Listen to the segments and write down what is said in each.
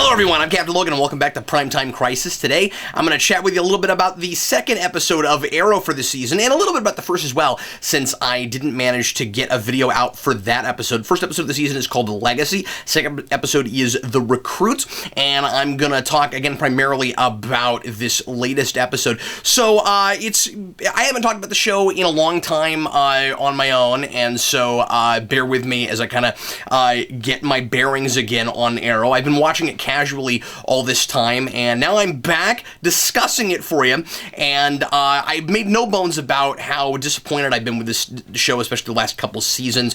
Hello everyone, I'm Captain Logan and welcome back to Primetime Crisis. Today, I'm going to chat with you a little bit about the second episode of Arrow for the season, and a little bit about the first as well, since I didn't manage to get a video out for that episode. First episode of the season is called Legacy, second episode is The Recruit, and I'm going to talk again primarily about this latest episode. So, I haven't talked about the show in a long time on my own, and so bear with me as I kind of get my bearings again on Arrow. I've been watching it casually all this time, and now I'm back discussing it for you, and I've made no bones about how disappointed I've been with this show, especially the last couple seasons.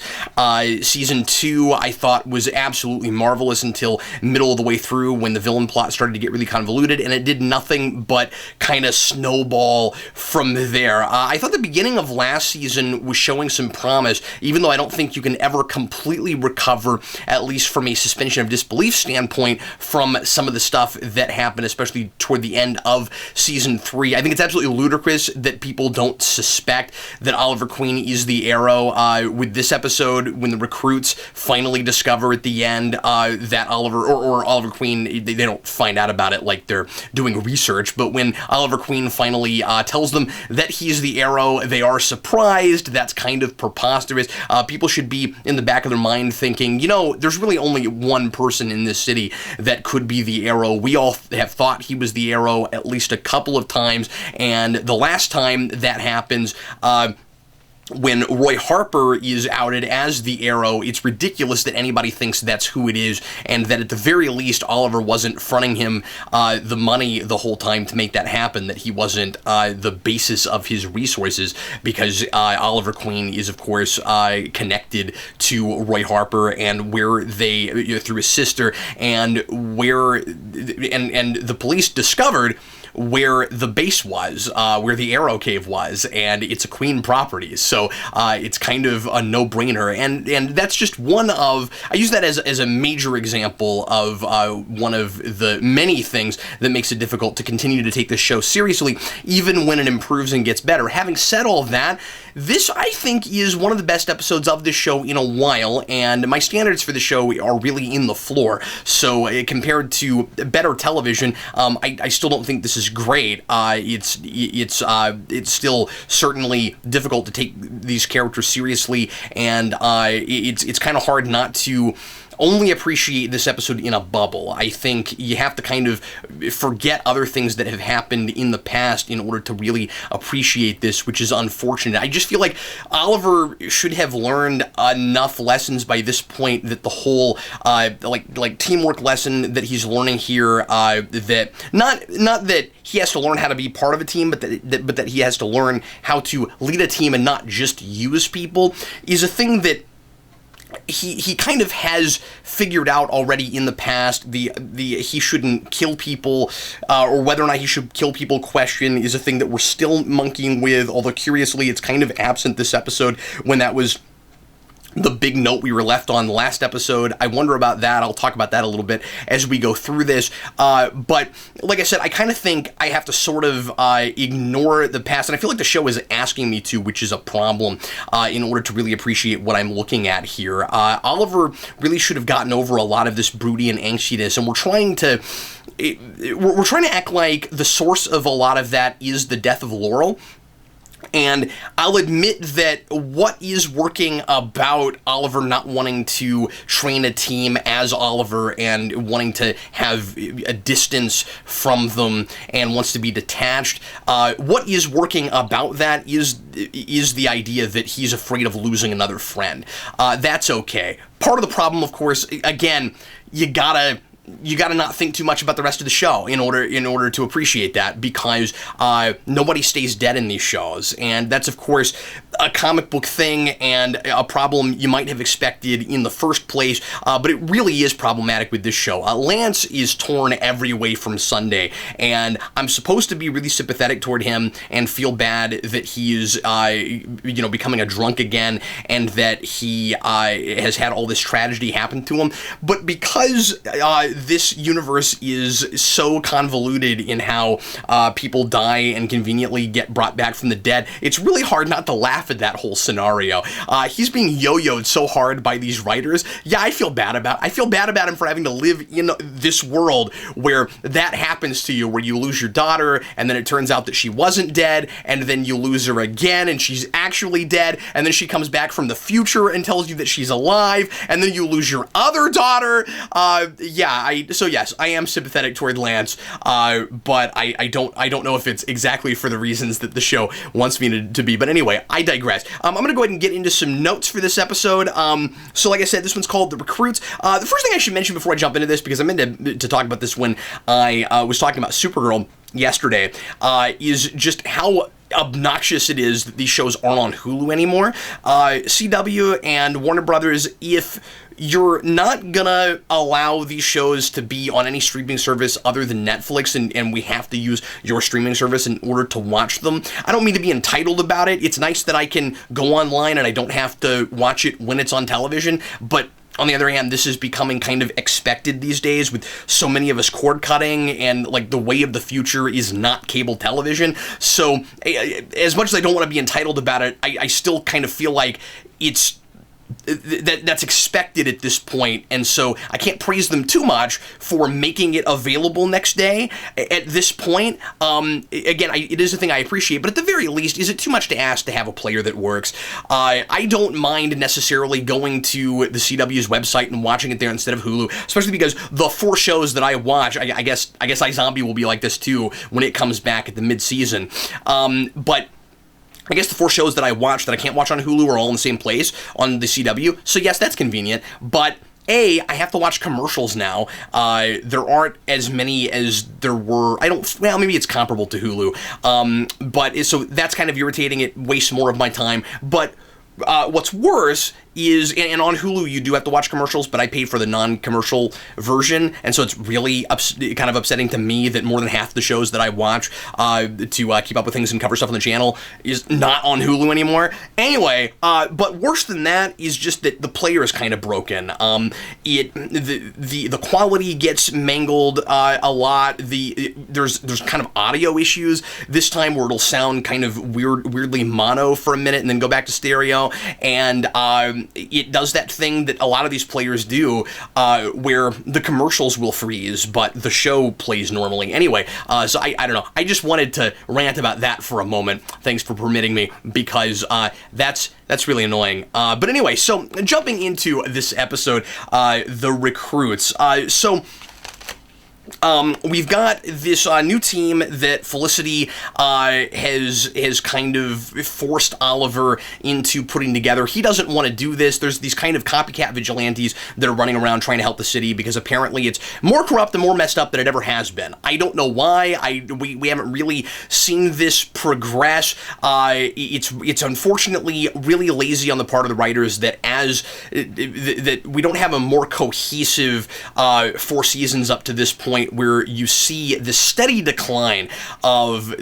Season 2, I thought, was absolutely marvelous until middle of the way through when the villain plot started to get really convoluted, and it did nothing but kind of snowball from there. I thought the beginning of last season was showing some promise, even though I don't think you can ever completely recover, at least from a suspension of disbelief standpoint, from some of the stuff that happened, especially toward the end of Season 3. I think it's absolutely ludicrous that people don't suspect that Oliver Queen is the Arrow. With this episode, when the recruits finally discover at the end that Oliver, or Oliver Queen, they don't find out about it like they're doing research, but when Oliver Queen finally tells them that he's the Arrow, they are surprised. That's kind of preposterous. People should be in the back of their mind thinking, you know, there's really only one person in this city that could be the Arrow. We all have thought he was the Arrow at least a couple of times, and the last time that happens, when Roy Harper is outed as the Arrow, it's ridiculous that anybody thinks that's who it is, and that at the very least, Oliver wasn't fronting him the money the whole time to make that happen, that he wasn't the basis of his resources, because Oliver Queen is, of course, connected to Roy Harper, and where they, through his sister, and where, and the police discovered where the base was, where the Arrow Cave was, and it's a Queen property, so it's kind of a no-brainer, and that's just one of, I use that as a major example of one of the many things that makes it difficult to continue to take this show seriously, even when it improves and gets better. Having said all that, this, I think, is one of the best episodes of this show in a while, and my standards for the show are really in the floor, so compared to better television, I still don't think this is great. It's still certainly difficult to take these characters seriously, and it's kind of hard not to only appreciate this episode in a bubble. I think you have to kind of forget other things that have happened in the past in order to really appreciate this, which is unfortunate. I just feel like Oliver should have learned enough lessons by this point that the whole like teamwork lesson that he's learning here, that not that he has to learn how to be part of a team, but that he has to learn how to lead a team and not just use people, is a thing that he kind of has figured out already in the past. The he shouldn't kill people, or whether or not he should kill people question is a thing that we're still monkeying with, although curiously it's kind of absent this episode when that was the big note we were left on last episode. I wonder about that. I'll talk about that a little bit as we go through this. But like I said, I kind of think I have to sort of ignore the past, and I feel like the show is asking me to, which is a problem, in order to really appreciate what I'm looking at here. Oliver really should have gotten over a lot of this broody and angstiness, and we're trying to act like the source of a lot of that is the death of Laurel. And I'll admit that what is working about Oliver not wanting to train a team as Oliver and wanting to have a distance from them and wants to be detached, what is working about that is the idea that he's afraid of losing another friend. That's okay. Part of the problem, of course, again, you gotta not think too much about the rest of the show in order to appreciate that, because nobody stays dead in these shows, and that's of course a comic book thing and a problem you might have expected in the first place, but it really is problematic with this show. Lance is torn every way from Sunday, and I'm supposed to be really sympathetic toward him and feel bad that he is becoming a drunk again, and that he has had all this tragedy happen to him, but because this universe is so convoluted in how people die and conveniently get brought back from the dead, it's really hard not to laugh at that whole scenario. He's being yo-yoed so hard by these writers. Yeah, I feel bad about him for having to live in this world where that happens to you, where you lose your daughter, and then it turns out that she wasn't dead, and then you lose her again, and she's actually dead, and then she comes back from the future and tells you that she's alive, and then you lose your other daughter. So yes, I am sympathetic toward Lance, but I don't know if it's exactly for the reasons that the show wants me to be. But anyway, I digress. I'm going to go ahead and get into some notes for this episode. So like I said, this one's called The Recruits. The first thing I should mention before I jump into this, because I meant to talk about this when I was talking about Supergirl yesterday, is just how obnoxious it is that these shows aren't on Hulu anymore. CW and Warner Brothers, if you're not gonna allow these shows to be on any streaming service other than Netflix, and we have to use your streaming service in order to watch them. I don't mean to be entitled about it. It's nice that I can go online and I don't have to watch it when it's on television, but on the other hand, this is becoming kind of expected these days with so many of us cord cutting, and like the way of the future is not cable television. So as much as I don't want to be entitled about it, I still kind of feel like that's expected at this point, and so I can't praise them too much for making it available next day at this point. Again, it is a thing I appreciate, but at the very least, is it too much to ask to have a player that works? I don't mind necessarily going to the CW's website and watching it there instead of Hulu, especially because the 4 shows that I watch, I guess iZombie will be like this too when it comes back at the mid-season. But I guess the 4 shows that I watch that I can't watch on Hulu are all in the same place on the CW. So yes, that's convenient. But I have to watch commercials now. There aren't as many as there were. Maybe it's comparable to Hulu. But so that's kind of irritating. It wastes more of my time. But what's worse is, and on Hulu you do have to watch commercials, but I paid for the non-commercial version, and so it's really kind of upsetting to me that more than half the shows that I watch to keep up with things and cover stuff on the channel is not on Hulu anymore. Anyway, but worse than that is just that the player is kind of broken. The quality gets mangled a lot. There's kind of audio issues this time where it'll sound kind of weirdly mono for a minute and then go back to stereo, and it does that thing that a lot of these players do, where the commercials will freeze, but the show plays normally. Anyway, so I don't know. I just wanted to rant about that for a moment. Thanks for permitting me, because that's really annoying. But anyway, so jumping into this episode, The Recruits. We've got this new team that Felicity has kind of forced Oliver into putting together. He doesn't want to do this. There's these kind of copycat vigilantes that are running around trying to help the city because apparently it's more corrupt and more messed up than it ever has been. I don't know why. We haven't really seen this progress. It's unfortunately really lazy on the part of the writers that that we don't have a more cohesive 4 seasons up to this point, where you see the steady decline of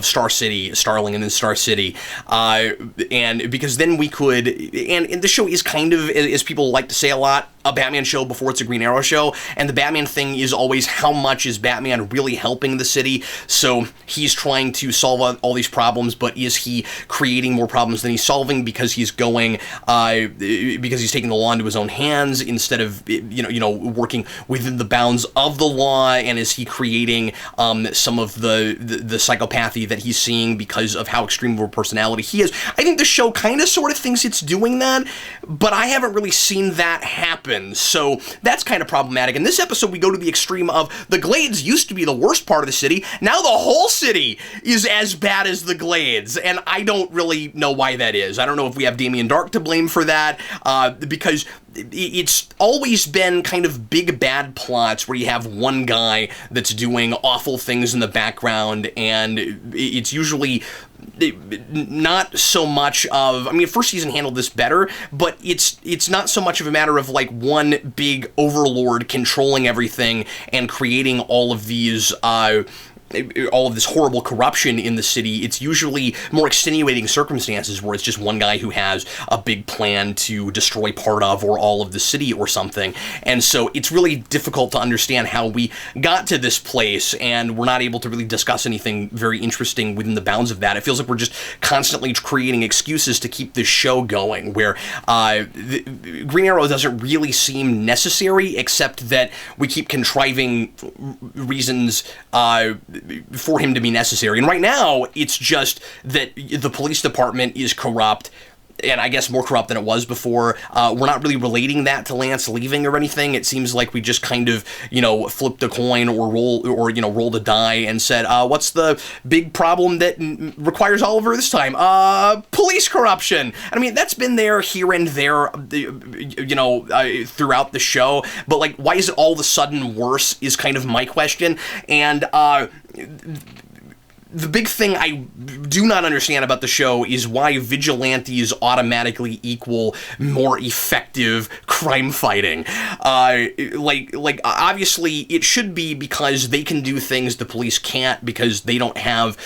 Star City, Starling, and then Star City, and because then we could, and the show is kind of, as people like to say a lot, a Batman show before it's a Green Arrow show, and the Batman thing is always how much is Batman really helping the city. So he's trying to solve all these problems, but is he creating more problems than he's solving because he's taking the law into his own hands instead of working within the bounds of the law? And is he creating some of the psychopathy that he's seeing because of how extreme of a personality he is? I think the show kind of sort of thinks it's doing that, but I haven't really seen that happen. So that's kind of problematic. In this episode, we go to the extreme of the Glades used to be the worst part of the city. Now the whole city is as bad as the Glades, and I don't really know why that is. I don't know if we have Damien Dark to blame for that, because it's always been kind of big bad plots where you have one guy that's doing awful things in the background, and it's usually not so much of, first season handled this better, but it's not so much of a matter of like one big overlord controlling everything and creating all of these all of this horrible corruption in the city, it's usually more extenuating circumstances where it's just one guy who has a big plan to destroy part of or all of the city or something. And so it's really difficult to understand how we got to this place, and we're not able to really discuss anything very interesting within the bounds of that. It feels like we're just constantly creating excuses to keep this show going, where Green Arrow doesn't really seem necessary, except that we keep contriving reasons for him to be necessary. And right now, it's just that the police department is corrupt, and I guess more corrupt than it was before. We're not really relating that to Lance leaving or anything. It seems like we just kind of, flipped a coin or rolled a die and said, what's the big problem that requires Oliver this time? Police corruption. I mean, that's been there here and there, throughout the show. But, like, why is it all of a sudden worse is kind of my question. And, the big thing I do not understand about the show is why vigilantes automatically equal more effective crime fighting. Obviously, it should be because they can do things the police can't because they don't have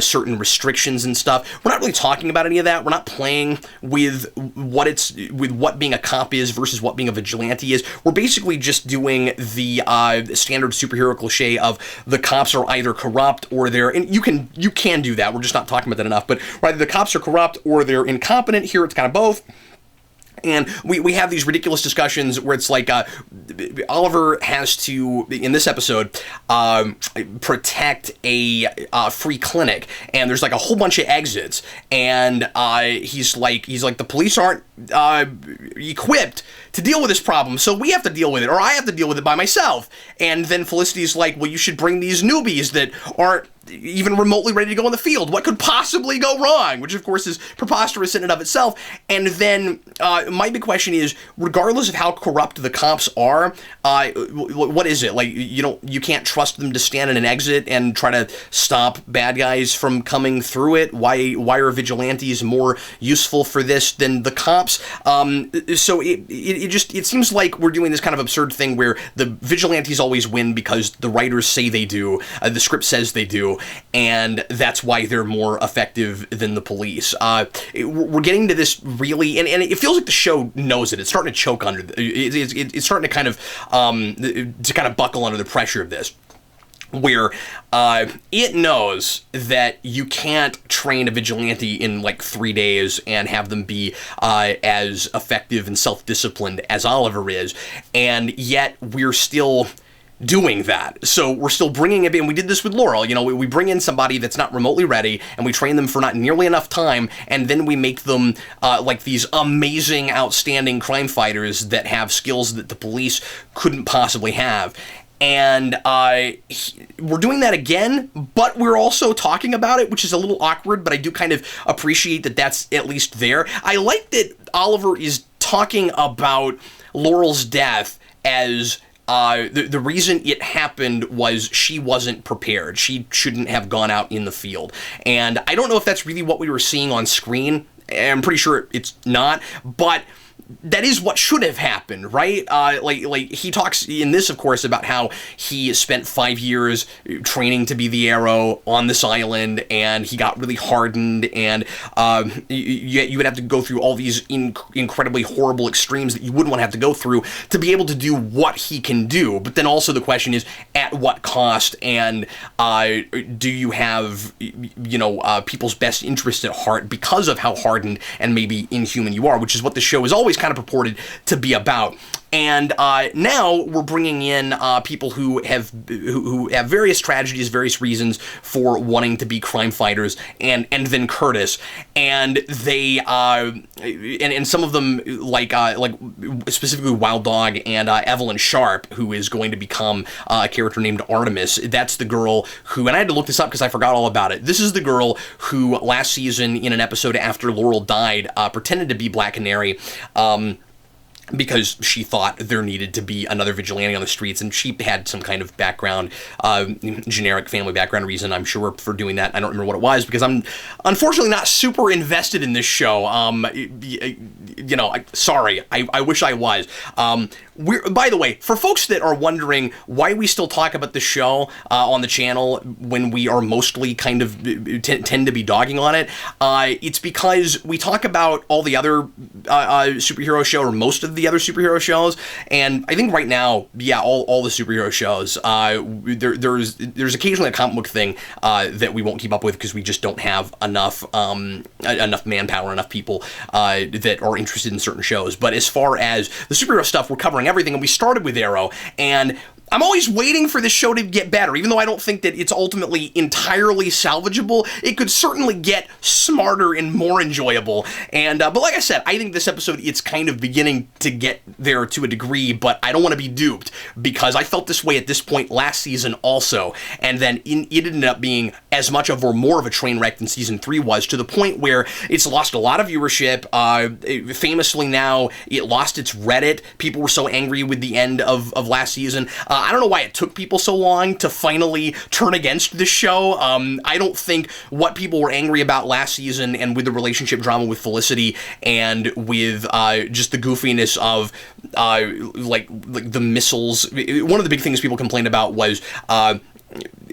certain restrictions and stuff. We're not really talking about any of that. We're not playing with what being a cop is versus what being a vigilante is. We're basically just doing the standard superhero cliche of the cops are either corrupt or they're, and you can do that. We're just not talking about that enough. But either the cops are corrupt or they're incompetent. Here it's kind of both. And we have these ridiculous discussions where it's like Oliver has to, in this episode, protect a free clinic, and there's like a whole bunch of exits, and he's like the police aren't equipped to deal with this problem, so we have to deal with it, or I have to deal with it by myself. And then Felicity's like, well, you should bring these newbies that aren't even remotely ready to go in the field. What could possibly go wrong? Which, of course, is preposterous in and of itself. And then my big question is, regardless of how corrupt the cops are, what is it? Like, you can't trust them to stand in an exit and try to stop bad guys from coming through it? Why are vigilantes more useful for this than the cops? So it seems like we're doing this kind of absurd thing where the vigilantes always win because the writers say they do, the script says they do, and that's why they're more effective than the police. We're getting to this really, and it feels like the show knows it. It's starting to choke under. It's starting to kind of buckle under the pressure of this, where it knows that you can't train a vigilante in like 3 days and have them be as effective and self-disciplined as Oliver is, and yet we're still doing that. So we're still bringing it in. We did this with Laurel. We bring in somebody that's not remotely ready, and we train them for not nearly enough time, and then we make them like these amazing, outstanding crime fighters that have skills that the police couldn't possibly have. And we're doing that again, but we're also talking about it, which is a little awkward, but I do kind of appreciate that that's at least there. I like that Oliver is talking about Laurel's death as the reason it happened was she wasn't prepared. She shouldn't have gone out in the field. And I don't know if that's really what we were seeing on screen. I'm pretty sure it's not, but that is what should have happened, right? Like he talks in this, of course, about how he spent 5 years training to be the Arrow on this island, and he got really hardened, and you would have to go through all these incredibly horrible extremes that you wouldn't want to have to go through to be able to do what he can do. But then also the question is, at what cost, and do you have, people's best interest at heart because of how hardened and maybe inhuman you are, which is what the show is always kind of purported to be about. And now we're bringing in people who have various tragedies, various reasons for wanting to be crime fighters, and then Curtis, and they and some of them like specifically Wild Dog and Evelyn Sharp, who is going to become a character named Artemis. That's the girl who, and I had to look this up because I forgot all about it. This is the girl who last season in an episode after Laurel died pretended to be Black Canary. because she thought there needed to be another vigilante on the streets, and she had some kind of background, generic family background reason, I'm sure, for doing that. I don't remember what it was, because I'm unfortunately not super invested in this show. Sorry, I wish I was. By the way, for folks that are wondering why we still talk about the show on the channel when we are mostly kind of tend to be dogging on it, it's because we talk about all the other superhero show, or most of the other superhero shows, and I think right now, yeah, all the superhero shows, there's occasionally a comic book thing that we won't keep up with because we just don't have enough manpower, enough people that are interested in certain shows. But as far as the superhero stuff, we're covering everything, and we started with Arrow, and I'm always waiting for this show to get better, even though I don't think that it's ultimately entirely salvageable. It could certainly get smarter and more enjoyable. And but like I said, I think this episode, it's kind of beginning to get there to a degree, but I don't want to be duped, because I felt this way at this point last season also, and then it ended up being as much of or more of a train wreck than season 3 was, to the point where it's lost a lot of viewership. Famously now, it lost its Reddit. People were so angry with the end of last season. I don't know why it took people so long to finally turn against this show. I don't think what people were angry about last season, and with the relationship drama with Felicity, and with just the goofiness of like the missiles. One of the big things people complained about was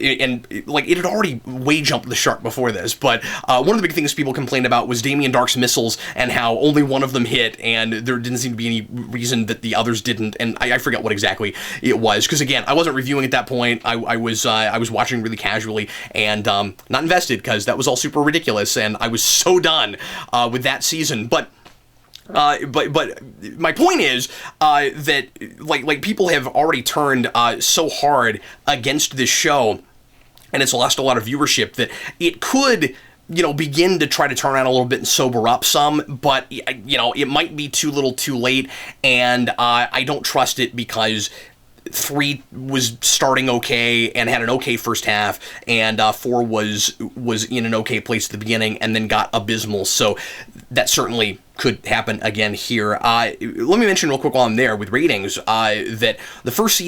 and like it had already way jumped the shark before this, but one of the big things people complained about was Damien Dark's missiles, and how only one of them hit, and there didn't seem to be any reason that the others didn't, and I forget what exactly it was, because again, I wasn't reviewing at that point. I was watching really casually, and not invested, because that was all super ridiculous, and I was so done with that season. But my point is that like people have already turned so hard against this show, and it's lost a lot of viewership, that it could, begin to try to turn around a little bit and sober up some, but, it might be too little too late, and I don't trust it, because 3 was starting okay and had an okay first half, and 4 was in an okay place at the beginning and then got abysmal. So that certainly could happen again here. Let me mention real quick while I'm there with ratings that the first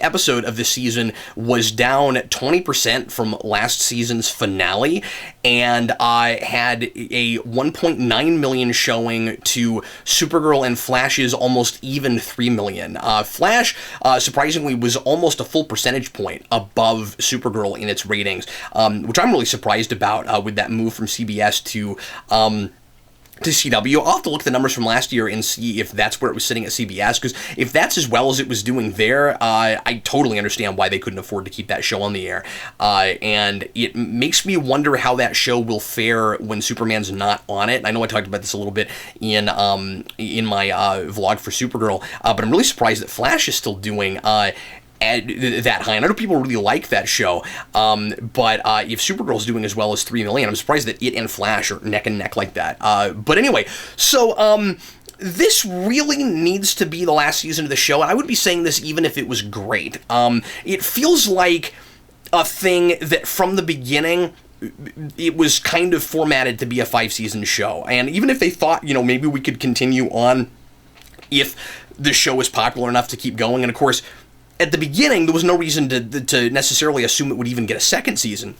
episode of this season was down 20% from last season's finale, and had a 1.9 million showing to Supergirl and Flash's almost even 3 million. Flash, surprisingly, was almost a full percentage point above Supergirl in its ratings, which I'm really surprised about with that move from CBS to CW. I'll have to look at the numbers from last year and see if that's where it was sitting at CBS, because if that's as well as it was doing there, I totally understand why they couldn't afford to keep that show on the air. And it makes me wonder how that show will fare when Superman's not on it. I know I talked about this a little bit in my vlog for Supergirl, but I'm really surprised that Flash is still doing that high. And I know people really like that show, but if Supergirl's doing as well as 3 million, I'm surprised that it and Flash are neck and neck like that. But anyway, so this really needs to be the last season of the show, and I would be saying this even if it was great. It feels like a thing that from the beginning, it was kind of formatted to be a 5-season show, and even if they thought, maybe we could continue on if the show was popular enough to keep going, and of course, at the beginning, there was no reason to necessarily assume it would even get a second season.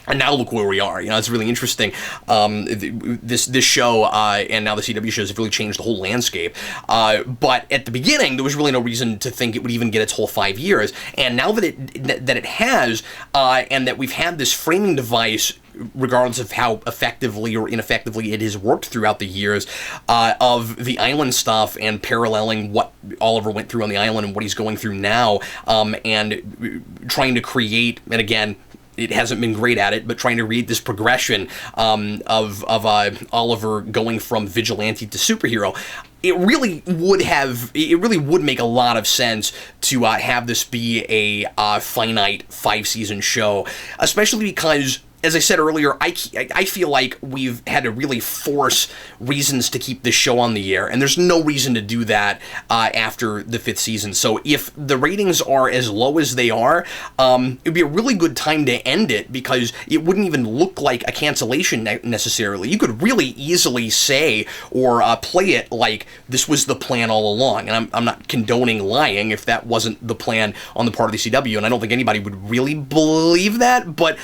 And now look where we are. It's really interesting. This show and now the CW shows have really changed the whole landscape. But at the beginning, there was really no reason to think it would even get its whole 5 years. And now that it has, and that we've had this framing device, regardless of how effectively or ineffectively it has worked throughout the years, of the island stuff and paralleling what Oliver went through on the island and what he's going through now, and trying to create, and again, it hasn't been great at it, but trying to read this progression of Oliver going from vigilante to superhero. It really would make a lot of sense to have this be a finite 5-season show, especially because as I said earlier, I feel like we've had to really force reasons to keep this show on the air, and there's no reason to do that after the 5th season. So if the ratings are as low as they are, it would be a really good time to end it, because it wouldn't even look like a cancellation necessarily. You could really easily say or play it like this was the plan all along, and I'm not condoning lying if that wasn't the plan on the part of the CW, and I don't think anybody would really believe that, but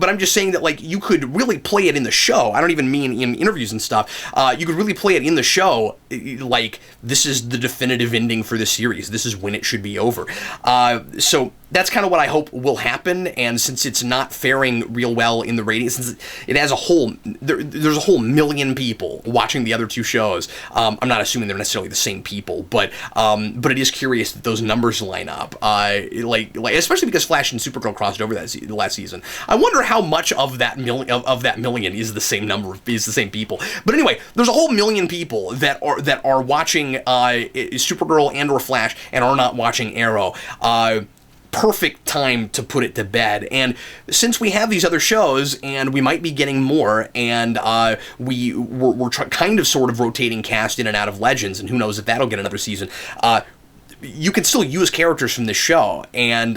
I'm just saying that, like, you could really play it in the show. I don't even mean in interviews and stuff. You could really play it in the show like this is the definitive ending for the series. This is when it should be over. So that's kind of what I hope will happen, and since it's not faring real well in the ratings, since it has a whole, there's a whole million people watching the other two shows. I'm not assuming they're necessarily the same people, but it is curious that those numbers line up. Like especially because Flash and Supergirl crossed over that last season. I wonder how much of that million is the same number, is the same people. But anyway, there's a whole million people that are watching Supergirl and or Flash and are not watching Arrow. Perfect time to put it to bed. And since we have these other shows, and we might be getting more, and we're kind of sort of rotating cast in and out of Legends, and who knows if that'll get another season. You can still use characters from this show and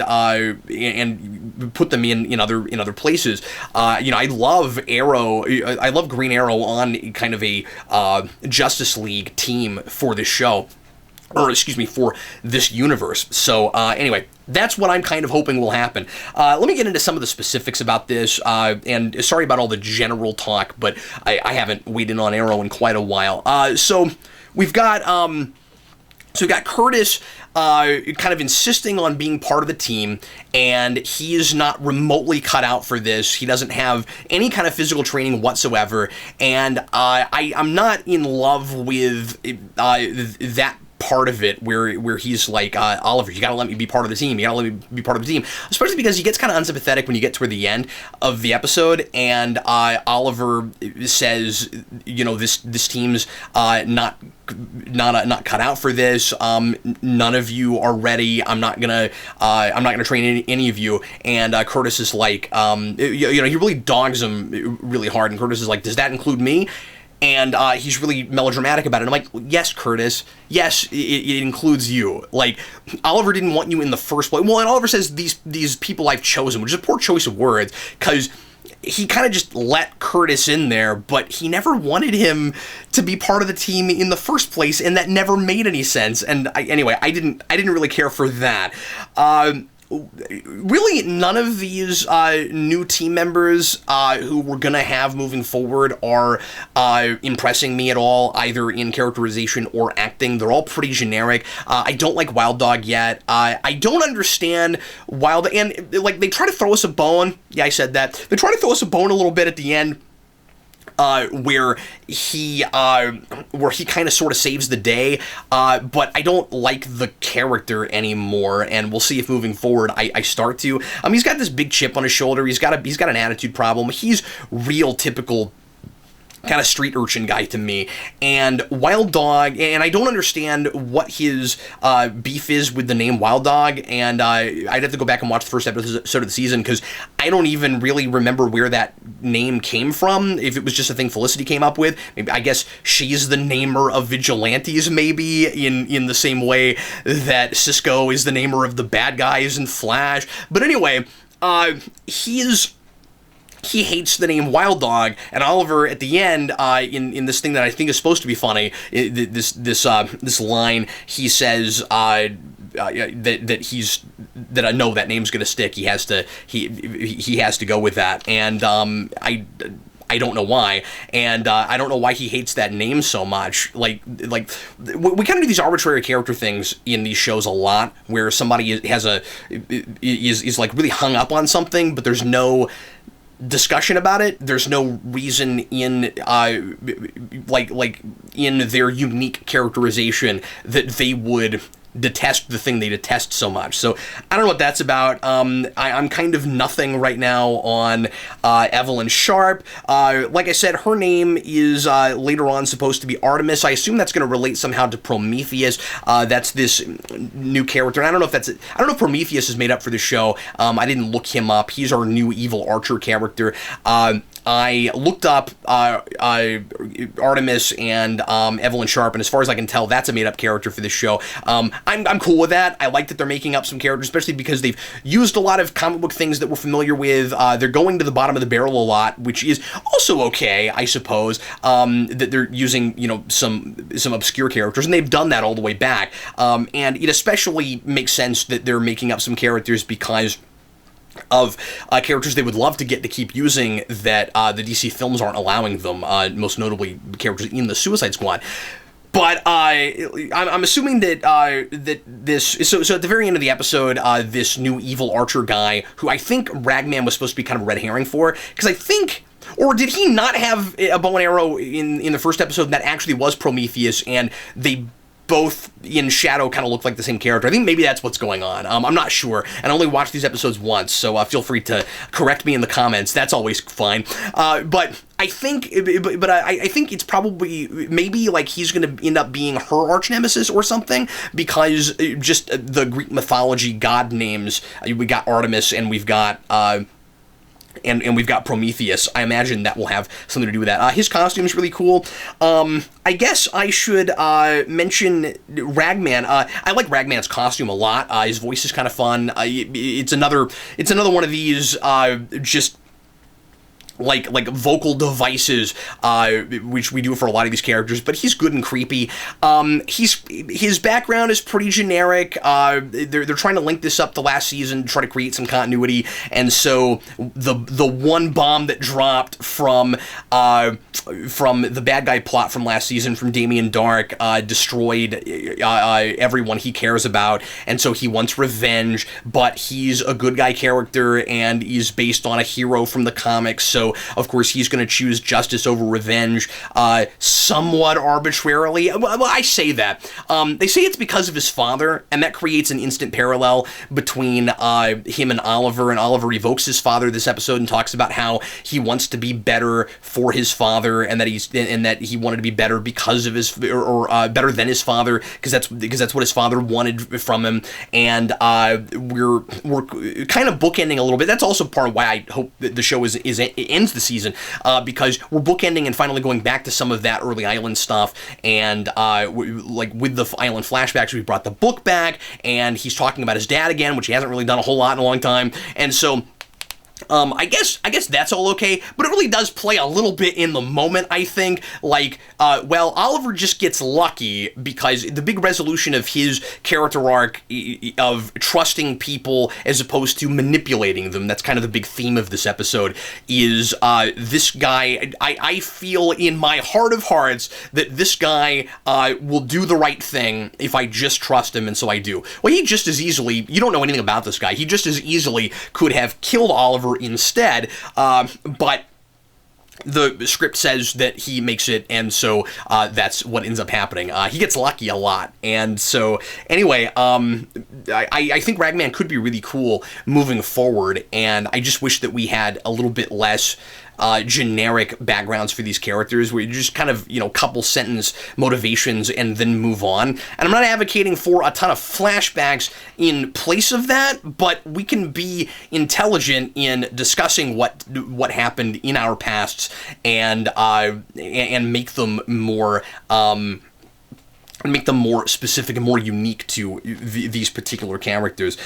put them in other places. I love Arrow. I love Green Arrow on kind of a Justice League team for this show. Or, excuse me, for this universe. So, anyway, that's what I'm kind of hoping will happen. Let me get into some of the specifics about this, and sorry about all the general talk, but I haven't weighed in on Arrow in quite a while. So, we've got Curtis kind of insisting on being part of the team, and he is not remotely cut out for this. He doesn't have any kind of physical training whatsoever, and I'm not in love with that part of it where he's like, Oliver, you gotta let me be part of the team. You gotta let me be part of the team. Especially because he gets kind of unsympathetic when you get toward the end of the episode, and Oliver says, this team's not cut out for this. None of you are ready. I'm not gonna train any of you. And Curtis is like, he really dogs him really hard. And Curtis is like, does that include me? And he's really melodramatic about it. I'm like, yes, Curtis, yes, it includes you. Like, Oliver didn't want you in the first place. Well, and Oliver says these people I've chosen, which is a poor choice of words, because he kind of just let Curtis in there, but he never wanted him to be part of the team in the first place, and that never made any sense. And I didn't really care for that. Really, none of these new team members who we're going to have moving forward are impressing me at all, either in characterization or acting. They're all pretty generic. I don't like Wild Dog yet. I don't understand and they try to throw us a bone. Yeah, I said that. They try to throw us a bone a little bit at the end. Where he kind of sort of saves the day, but I don't like the character anymore, and we'll see if moving forward I start to. He's got this big chip on his shoulder. He's got an attitude problem. He's real typical kind of street urchin guy to me. And Wild Dog, and I don't understand what his beef is with the name Wild Dog, and I'd have to go back and watch the first episode of the season, because I don't even really remember where that name came from, if it was just a thing Felicity came up with. Maybe, I guess she's the namer of vigilantes, maybe, in the same way that Cisco is the namer of the bad guys in Flash. But anyway, he hates the name Wild Dog, and Oliver at the end, in this thing that I think is supposed to be funny, this line, he says that I know that name's gonna stick. He has to go with that, and I don't know why, and I don't know why he hates that name so much. Like we kind of do these arbitrary character things in these shows a lot, where somebody is like really hung up on something, but there's no discussion about it. There's no reason in in their unique characterization that they would detest the thing they detest so much. So I don't know what that's about. I'm kind of nothing right now on Evelyn Sharp. Like I said, her name is later on supposed to be Artemis. I assume that's going to relate somehow to Prometheus. That's this new character. And I don't know if Prometheus is made up for the show. I didn't look him up. He's our new evil archer character. I looked up Artemis and Evelyn Sharp, and as far as I can tell, that's a made-up character for this show. I'm cool with that. I like that they're making up some characters, especially because they've used a lot of comic book things that we're familiar with. They're going to the bottom of the barrel a lot, which is also okay, I suppose. That they're using, some obscure characters, and they've done that all the way back. And it especially makes sense that they're making up some characters because of characters they would love to get to keep using that the DC films aren't allowing them, most notably characters in the Suicide Squad. But I'm assuming that this... So at the very end of the episode, this new evil archer guy, who I think Ragman was supposed to be kind of a red herring for, because I think... Or did he not have a bow and arrow in the first episode that actually was Prometheus, and they both in shadow kind of look like the same character? I think maybe that's what's going on. I'm not sure, and I only watched these episodes once, so feel free to correct me in the comments. That's always fine. But I think it's probably maybe like he's going to end up being her arch nemesis or something, because just the Greek mythology god names. We got Artemis and we've got. And we've got Prometheus. I imagine that will have something to do with that. His costume is really cool. I guess I should mention Ragman. I like Ragman's costume a lot. His voice is kind of fun. It's another one of these just like vocal devices, which we do for a lot of these characters, but he's good and creepy. His background is pretty generic. They're trying to link this up to last season, try to create some continuity, and so the one bomb that dropped from the bad guy plot from last season, from Damien Dark, destroyed everyone he cares about, and so he wants revenge, but he's a good guy character, and he's based on a hero from the comics, so of course he's going to choose justice over revenge, somewhat arbitrarily. Well, I say that. They say it's because of his father, and that creates an instant parallel between him and Oliver evokes his father this episode and talks about how he wants to be better for his father, and that he wanted to be better because of his, or better than his father, because that's what his father wanted from him. And we're kind of bookending a little bit. That's also part of why I hope that the show ends the season, because we're bookending and finally going back to some of that early Island stuff, and like with the Island flashbacks, we brought the book back, and he's talking about his dad again, which he hasn't really done a whole lot in a long time, and so I guess that's all okay, but it really does play a little bit in the moment, I think. Like, Oliver just gets lucky because the big resolution of his character arc of trusting people as opposed to manipulating them, that's kind of the big theme of this episode, is this guy, I feel in my heart of hearts that this guy will do the right thing if I just trust him, and so I do. Well, he just as easily, you don't know anything about this guy, he just as easily could have killed Oliver instead, but the script says that he makes it, and so that's what ends up happening. He gets lucky a lot, and so anyway, I think Ragman could be really cool moving forward, and I just wish that we had a little bit less generic backgrounds for these characters, where you just kind of, couple sentence motivations and then move on. And I'm not advocating for a ton of flashbacks in place of that, but we can be intelligent in discussing what happened in our pasts and make them more specific and more unique to these particular characters.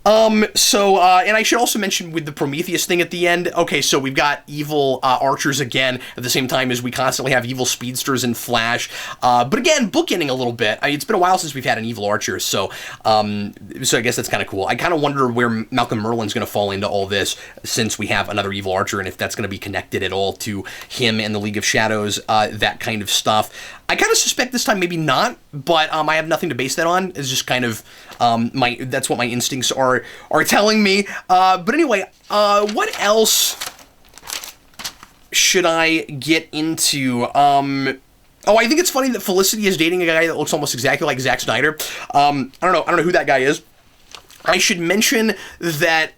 And I should also mention with the Prometheus thing at the end, okay, so we've got evil archers again, at the same time as we constantly have evil speedsters in Flash, but again, bookending a little bit. It's been a while since we've had an evil archer, so I guess that's kind of cool. I kind of wonder where Malcolm Merlin's going to fall into all this, since we have another evil archer, and if that's going to be connected at all to him and the League of Shadows, that kind of stuff. I kind of suspect this time maybe not, but I have nothing to base that on. It's just kind of that's what my instincts are telling me. But anyway, what else should I get into? Oh, I think it's funny that Felicity is dating a guy that looks almost exactly like Zack Snyder. I don't know who that guy is. I should mention that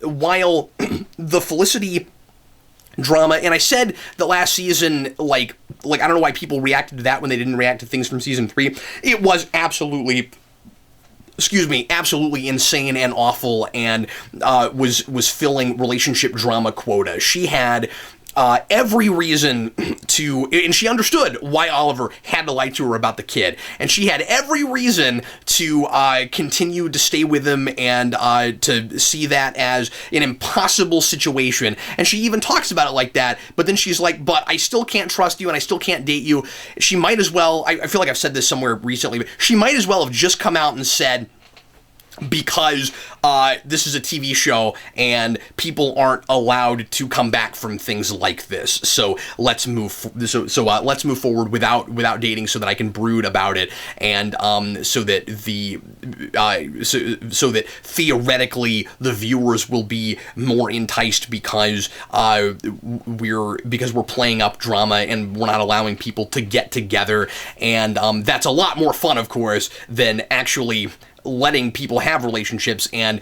while the Felicity drama, and I said that last season, like I don't know why people reacted to that when they didn't react to things from season 3. It was absolutely insane and awful, and was filling relationship drama quota. She had every reason to, and she understood why Oliver had to lie to her about the kid, and she had every reason to continue to stay with him and to see that as an impossible situation. And she even talks about it like that, but then she's like, but I still can't trust you and I still can't date you. She might as well, I feel like I've said this somewhere recently, but she might as well have just come out and said, because this is a TV show and people aren't allowed to come back from things like this. So let's move. Let's move forward without dating, so that I can brood about it, and so that theoretically the viewers will be more enticed because we're playing up drama and we're not allowing people to get together, and that's a lot more fun, of course, than actually letting people have relationships and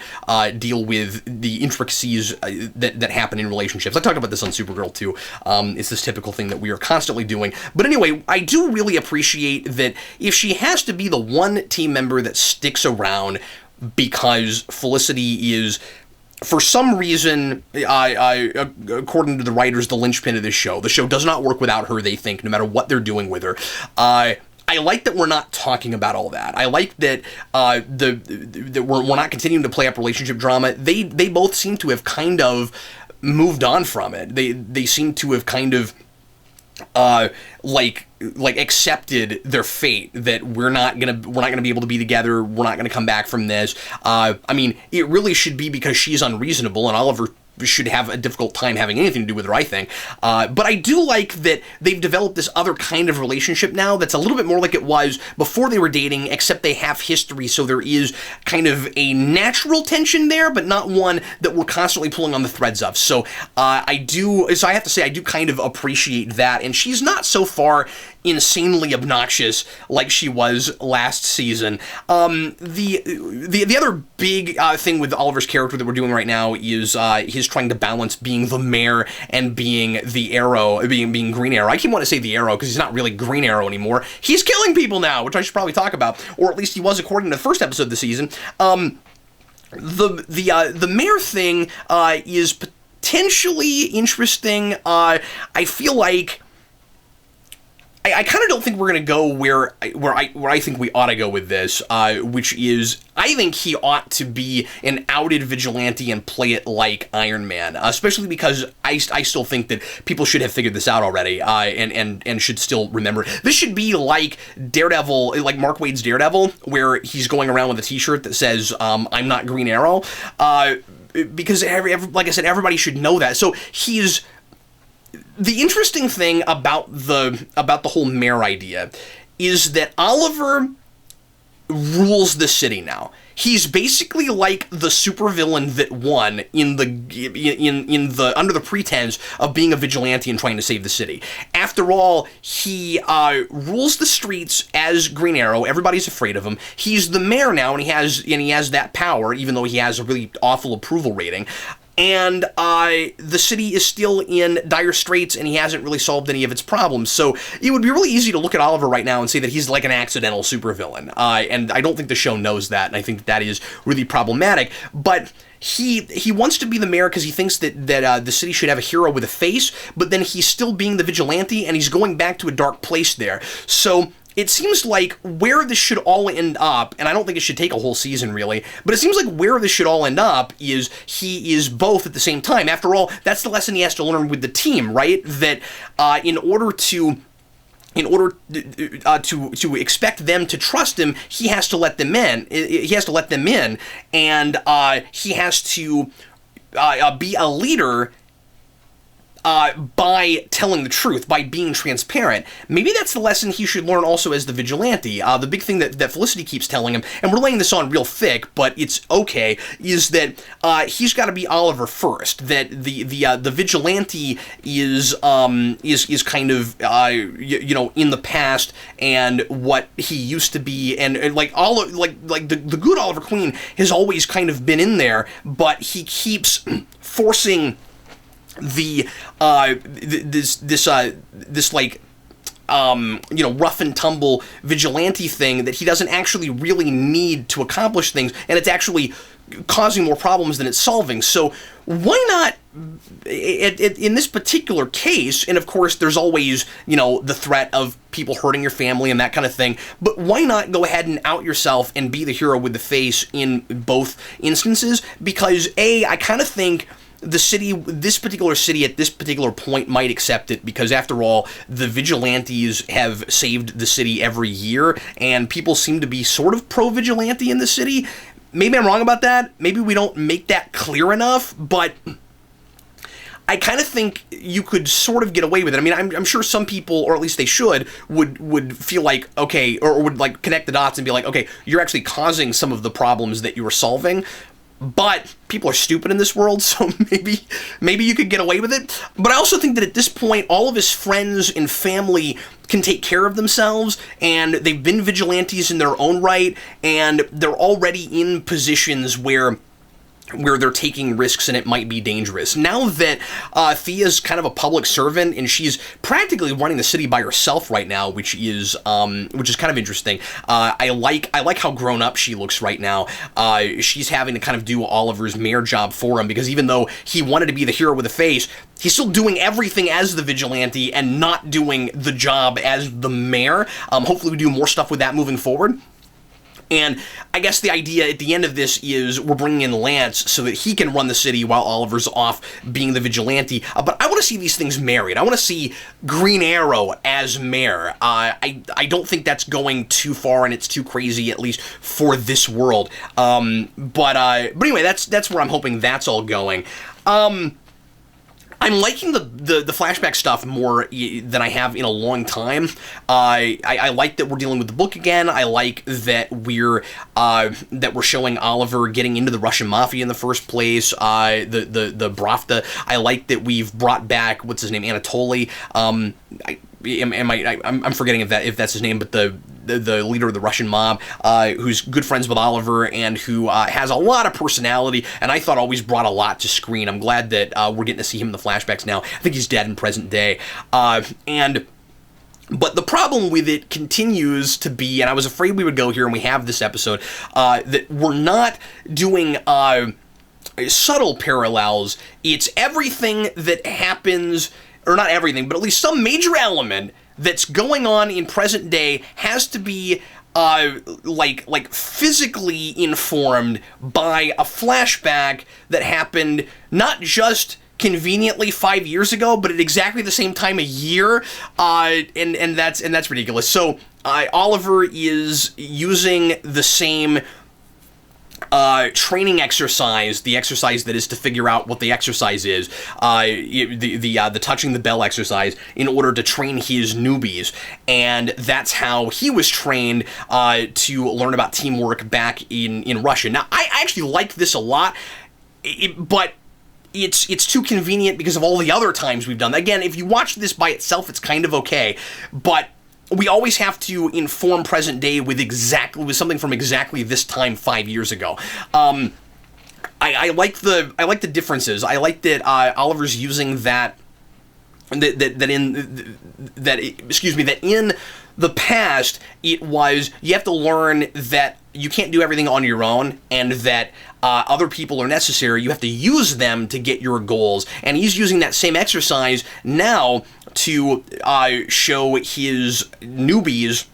deal with the intricacies that happen in relationships. I talked about this on Supergirl too. It's this typical thing that we are constantly doing. But anyway, I do really appreciate that if she has to be the one team member that sticks around because Felicity is, for some reason, according to the writers, the linchpin of this show. The show does not work without her, they think, no matter what they're doing with her. I like that we're not talking about all that. I like that that we're not continuing to play up relationship drama. They both seem to have kind of moved on from it. They seem to have kind of like accepted their fate, that we're not gonna be able to be together. We're not gonna come back from this. I mean, it really should be because she's unreasonable, and Oliver should have a difficult time having anything to do with her, I think. But I do like that they've developed this other kind of relationship now that's a little bit more like it was before they were dating, except they have history, so there is kind of a natural tension there, but not one that we're constantly pulling on the threads of. So I have to say, I do kind of appreciate that, and she's not so far insanely obnoxious like she was last season. The other big thing with Oliver's character that we're doing right now is his trying to balance being the mayor and being the Arrow, being Green Arrow. I keep wanting to say the Arrow because he's not really Green Arrow anymore. He's killing people now, which I should probably talk about, or at least he was according to the first episode of the season. The mayor thing is potentially interesting. I feel like I kind of don't think we're going to go where I think we ought to go with this, which is, I think he ought to be an outed vigilante and play it like Iron Man, especially because I still think that people should have figured this out already, and should still remember. This should be like Daredevil, like Mark Waid's Daredevil, where he's going around with a t-shirt that says, I'm not Green Arrow, because like I said, everybody should know that. So he's... The interesting thing about the whole mayor idea is that Oliver rules the city now. He's basically like the supervillain that won in the under the pretense of being a vigilante and trying to save the city. After all, he rules the streets as Green Arrow. Everybody's afraid of him. He's the mayor now, and he has that power, even though he has a really awful approval rating. And the city is still in dire straits, and he hasn't really solved any of its problems. So it would be really easy to look at Oliver right now and say that he's like an accidental supervillain. And I don't think the show knows that, and I think that is really problematic. But he wants to be the mayor because he thinks that the city should have a hero with a face, but then he's still being the vigilante, and he's going back to a dark place there. So it seems like where this should all end up, and I don't think it should take a whole season really, but it seems like where this should all end up is he is both at the same time. After all, that's the lesson he has to learn with the team, right? That in order to expect them to trust him, he has to let them in. He has to let them in, and he has to be a leader by telling the truth, by being transparent. Maybe that's the lesson he should learn also as the vigilante. The big thing that Felicity keeps telling him, and we're laying this on real thick, but it's okay, is that he's got to be Oliver first. That the vigilante is kind of in the past and what he used to be, and like the good Oliver Queen has always kind of been in there, but he keeps forcing this rough and tumble vigilante thing that he doesn't actually really need to accomplish things, and it's actually causing more problems than it's solving. So why not, in this particular case, and of course there's always, the threat of people hurting your family and that kind of thing, but why not go ahead and out yourself and be the hero with the face in both instances? Because I kind of think this particular city at this particular point might accept it, because after all, the vigilantes have saved the city every year, and people seem to be sort of pro-vigilante in the city. Maybe I'm wrong about that. Maybe we don't make that clear enough, but I kind of think you could sort of get away with it. I mean, I'm sure some people, or at least they should, would feel like, okay, or would like connect the dots and be like, okay, you're actually causing some of the problems that you were solving. But people are stupid in this world, so maybe you could get away with it. But I also think that at this point, all of his friends and family can take care of themselves, and they've been vigilantes in their own right, and they're already in positions where they're taking risks and it might be dangerous. Now that Thea's kind of a public servant and she's practically running the city by herself right now, which is kind of interesting. I like how grown up she looks right now. She's having to kind of do Oliver's mayor job for him, because even though he wanted to be the hero with a face, he's still doing everything as the vigilante and not doing the job as the mayor. Hopefully we do more stuff with that moving forward. And I guess the idea at the end of this is we're bringing in Lance so that he can run the city while Oliver's off being the vigilante. But I want to see these things married. I want to see Green Arrow as mayor. I don't think that's going too far, and it's too crazy, at least for this world. But anyway, that's where I'm hoping that's all going. I'm liking the flashback stuff more than I have in a long time. I like that we're dealing with the book again. I like that we're showing Oliver getting into the Russian mafia in the first place. The Bravda. I like that we've brought back, what's his name, Anatoly. I'm forgetting if that's his name, but the leader of the Russian mob, who's good friends with Oliver and who has a lot of personality, and I thought always brought a lot to screen. I'm glad that we're getting to see him in the flashbacks now. I think he's dead in present day. But the problem with it continues to be, and I was afraid we would go here, and we have this episode, that we're not doing subtle parallels. It's everything that happens, or not everything, but at least some major element that's going on in present day has to be like physically informed by a flashback that happened not just conveniently 5 years ago, but at exactly the same time a year, and that's ridiculous. So Oliver is using the same training exercise, the exercise that is to figure out what the exercise is, the touching the bell exercise, in order to train his newbies, and that's how he was trained to learn about teamwork back in Russia. Now, I actually like this a lot, but it's too convenient because of all the other times we've done that. Again, if you watch this by itself, it's kind of okay, but we always have to inform present day with something from exactly this time 5 years ago. I like the differences. I like that Oliver's using that in the past it was you have to learn that you can't do everything on your own, and that other people are necessary. You have to use them to get your goals. And he's using that same exercise now to show his newbies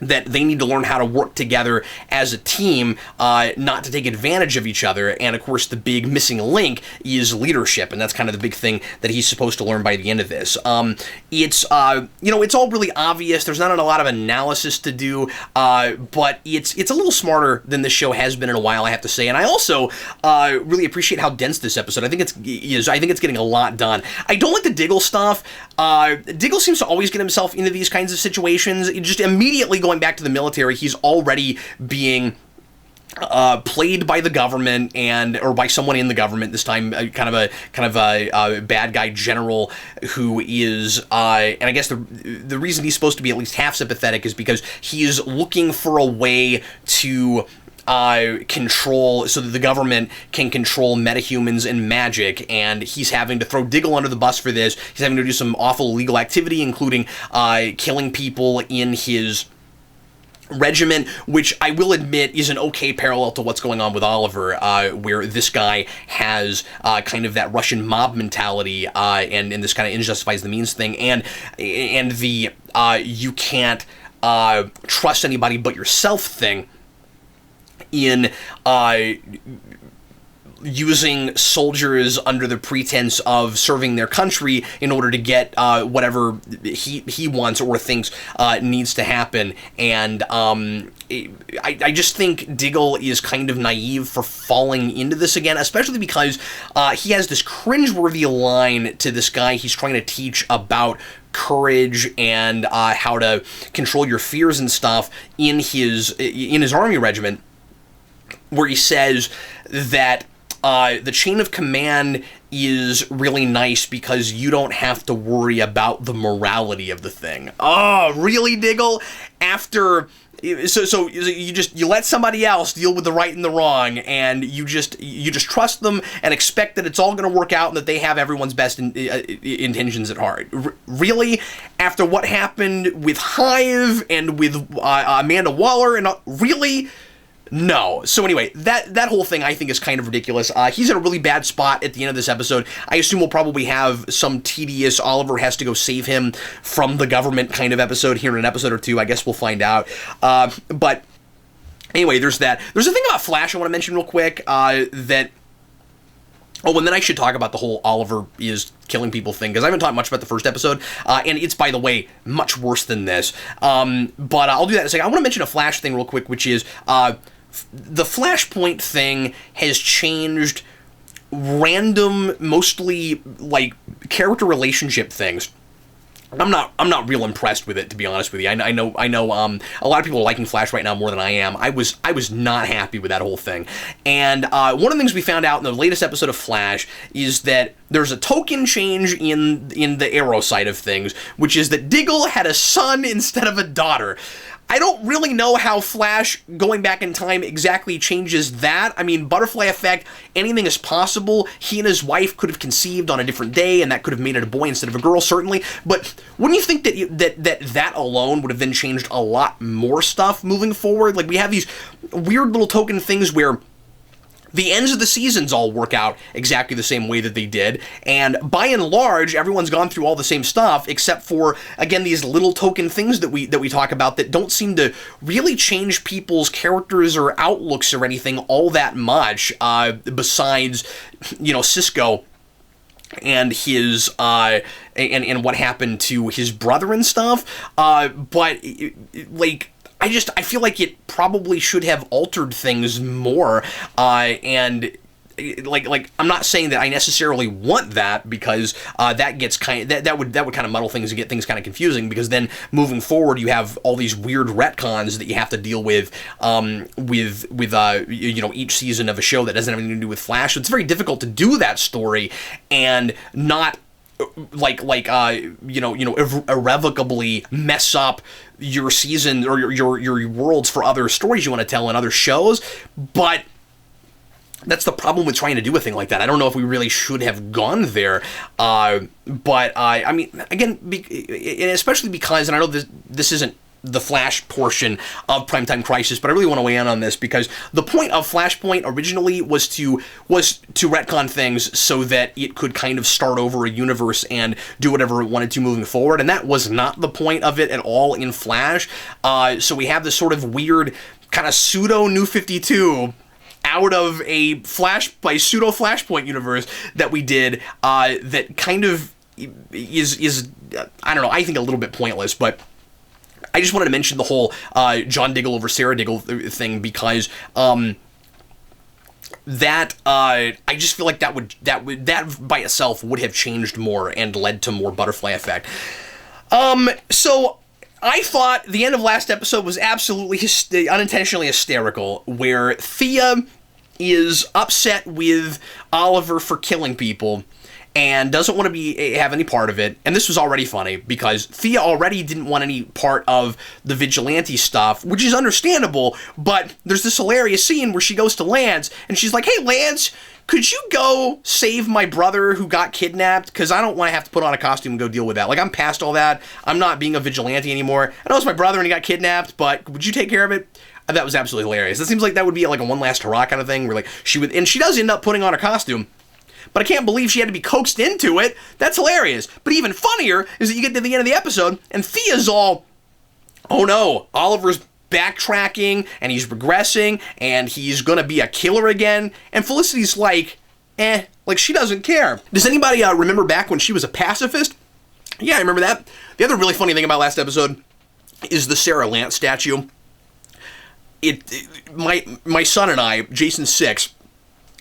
that they need to learn how to work together as a team, not to take advantage of each other. And of course, the big missing link is leadership, and that's kind of the big thing that he's supposed to learn by the end of this. It's it's all really obvious. There's not a lot of analysis to do, but it's a little smarter than this show has been in a while, I have to say. And I also really appreciate how dense this episode. I think it's getting a lot done. I don't like the Diggle stuff. Diggle seems to always get himself into these kinds of situations. Just immediately going back to the military, he's already being played by the government or by someone in the government. This time, kind of a bad guy general who is, and I guess the reason he's supposed to be at least half sympathetic is because he's looking for a way to control, so that the government can control metahumans and magic, and he's having to throw Diggle under the bus for this. He's having to do some awful illegal activity, including killing people in his regiment, which I will admit is an okay parallel to what's going on with Oliver, where this guy has kind of that Russian mob mentality, and this kind of ends justifies the means thing, and the you can't trust anybody but yourself thing, in using soldiers under the pretense of serving their country in order to get whatever he wants or thinks needs to happen. And I just think Diggle is kind of naive for falling into this again, especially because he has this cringeworthy line to this guy he's trying to teach about courage and how to control your fears and stuff in his army regiment, where he says that the chain of command is really nice because you don't have to worry about the morality of the thing. Oh, really, Diggle? So you let somebody else deal with the right and the wrong, and you just trust them and expect that it's all going to work out and that they have everyone's best intentions at heart. Really? After what happened with Hive and with Amanda Waller, and really? No. So anyway, that whole thing I think is kind of ridiculous. He's in a really bad spot at the end of this episode. I assume we'll probably have some tedious Oliver has to go save him from the government kind of episode here in an episode or two. I guess we'll find out. But anyway, there's that. There's a thing about Flash I want to mention real quick, that... Oh, and then I should talk about the whole Oliver is killing people thing, because I haven't talked much about the first episode, and it's, by the way, much worse than this. But I'll do that in a second. I want to mention a Flash thing real quick, which is... the Flashpoint thing has changed random, mostly, like, character relationship things. I'm not real impressed with it, to be honest with you. I know a lot of people are liking Flash right now more than I am. I was not happy with that whole thing. And one of the things we found out in the latest episode of Flash is that there's a token change in the Arrow side of things, which is that Diggle had a son instead of a daughter. I don't really know how Flash going back in time exactly changes that. I mean, butterfly effect, anything is possible. He and his wife could have conceived on a different day, and that could have made it a boy instead of a girl, certainly. But wouldn't you think that alone would have then changed a lot more stuff moving forward? Like, we have these weird little token things where the ends of the seasons all work out exactly the same way that they did, and by and large, everyone's gone through all the same stuff, except for, again, these little token things that we talk about that don't seem to really change people's characters or outlooks or anything all that much, besides, Cisco and his, and what happened to his brother and stuff, but, like... I feel like it probably should have altered things more, and like I'm not saying that I necessarily want that, because that gets that would kind of muddle things and get things kind of confusing, because then moving forward you have all these weird retcons that you have to deal with each season of a show that doesn't have anything to do with Flash. So it's very difficult to do that story and not irrevocably mess up your season or your worlds for other stories you want to tell in other shows. But that's the problem with trying to do a thing like that. I don't know if we really should have gone there. But I mean, again, especially because, and I know this isn't the Flash portion of Primetime Crisis, but I really want to weigh in on this because the point of Flashpoint originally was to retcon things so that it could kind of start over a universe and do whatever it wanted to moving forward, and that was not the point of it at all in Flash. So we have this sort of weird kind of pseudo New 52 out of a pseudo Flashpoint universe that we did that kind of is I don't know, I think a little bit pointless, but I just wanted to mention the whole John Diggle over Sarah Diggle thing because that I just feel like that by itself would have changed more and led to more butterfly effect. So I thought the end of last episode was absolutely unintentionally hysterical, where Thea is upset with Oliver for killing people and doesn't want to have any part of it. And this was already funny because Thea already didn't want any part of the Vigilante stuff, which is understandable, but there's this hilarious scene where she goes to Lance and she's like, "Hey, Lance, could you go save my brother who got kidnapped? Because I don't want to have to put on a costume and go deal with that. Like, I'm past all that. I'm not being a vigilante anymore. I know it's my brother and he got kidnapped, but would you take care of it?" That was absolutely hilarious. That seems like that would be like a one last hurrah kind of thing where like and she does end up putting on a costume. But I can't believe she had to be coaxed into it. That's hilarious. But even funnier is that you get to the end of the episode, and Thea's all, "Oh no, Oliver's backtracking, and he's regressing, and he's gonna be a killer again." And Felicity's like she doesn't care. Does anybody remember back when she was a pacifist? Yeah, I remember that. The other really funny thing about last episode is the Sarah Lance statue. My son and I, Jason 6,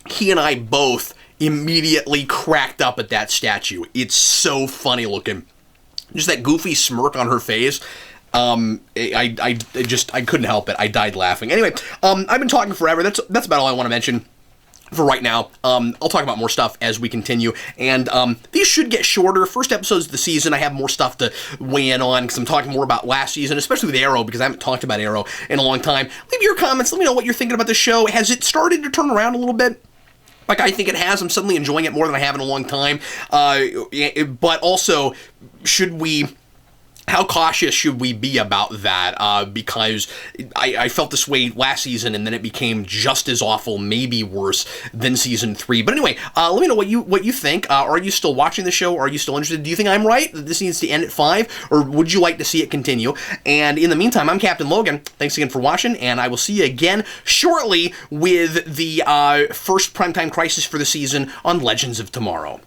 he and I both immediately cracked up at that statue. It's so funny looking. Just that goofy smirk on her face. I couldn't help it. I died laughing. Anyway, I've been talking forever. That's about all I want to mention for right now. I'll talk about more stuff as we continue, and these should get shorter. First episodes of the season, I have more stuff to weigh in on because I'm talking more about last season, especially with Arrow, because I haven't talked about Arrow in a long time. Leave your comments. Let me know what you're thinking about the show. Has it started to turn around a little bit? Like, I think it has. I'm suddenly enjoying it more than I have in a long time. But also, how cautious should we be about that? Because I felt this way last season, and then it became just as awful, maybe worse, than season 3. But anyway, let me know what you think. Are you still watching the show? Are you still interested? Do you think I'm right that this needs to end at 5? Or would you like to see it continue? And in the meantime, I'm Captain Logan. Thanks again for watching, and I will see you again shortly with the first Primetime Crisis for the season on Legends of Tomorrow.